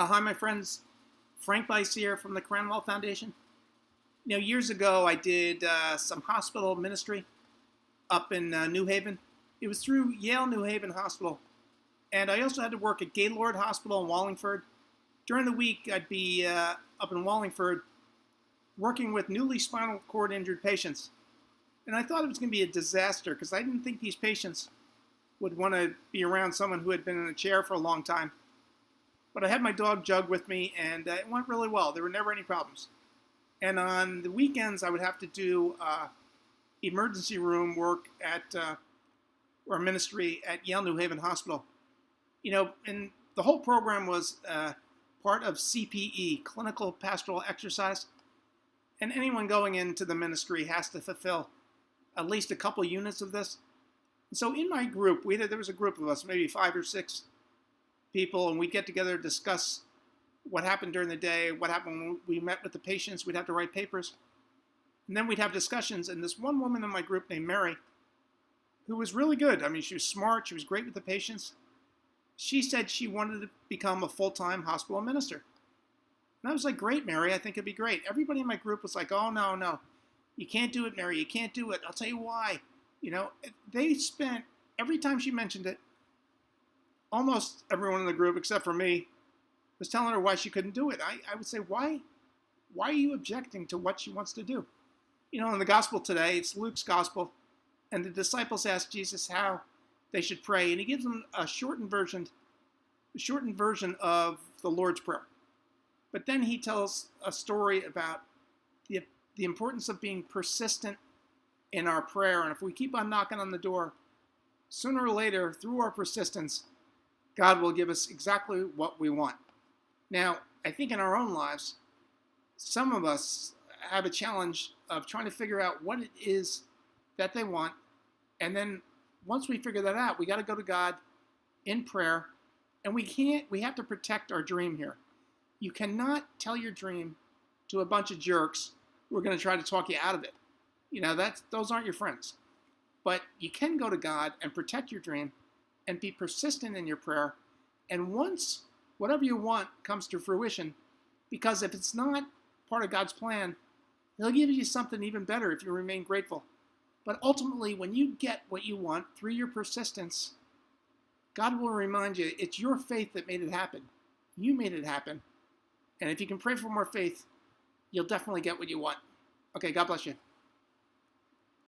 Hi, my friends. Frank Bice here from the Cranwell Foundation. Years ago, I did some hospital ministry up in New Haven. It was through Yale New Haven Hospital. And I also had to work at Gaylord Hospital in Wallingford. During the week, I'd be up in Wallingford working with newly spinal cord injured patients. And I thought it was going to be a disaster because I didn't think these patients would want to be around someone who had been in a chair for a long time. But I had my dog Jug with me, and it went really well. There were never any problems. And on the weekends, I would have to do emergency room work at or ministry at Yale New Haven Hospital. And the whole program was part of CPE, Clinical Pastoral Exercise. And anyone going into the ministry has to fulfill at least a couple units of this. And so in my group, there was a group of us, maybe 5 or 6 people, and we'd get together to discuss what happened during the day, what happened when we met with the patients. We'd have to write papers. And then we'd have discussions. And this one woman in my group named Mary, who was really good. I mean, she was smart. She was great with the patients. She said she wanted to become a full-time hospital minister. And I was like, great, Mary. I think it'd be great. Everybody in my group was like, oh, no. You can't do it, Mary. You can't do it. I'll tell you why. They spent, every time she mentioned it, almost everyone in the group, except for me, was telling her why she couldn't do it. I would say, why are you objecting to what she wants to do? In the gospel today, it's Luke's gospel, and the disciples ask Jesus how they should pray, and he gives them a shortened version of the Lord's Prayer. But then he tells a story about the importance of being persistent in our prayer, and if we keep on knocking on the door, sooner or later, through our persistence, God will give us exactly what we want. Now, I think in our own lives, some of us have a challenge of trying to figure out what it is that they want. And then once we figure that out, we got to go to God in prayer. And we have to protect our dream here. You cannot tell your dream to a bunch of jerks who are going to try to talk you out of it. Those aren't your friends. But you can go to God and protect your dream and be persistent in your prayer. And once whatever you want comes to fruition, because if it's not part of God's plan, he'll give you something even better if you remain grateful. But ultimately, when you get what you want through your persistence, God will remind you it's your faith that made it happen. You made it happen. And if you can pray for more faith, you'll definitely get what you want. Okay, God bless you.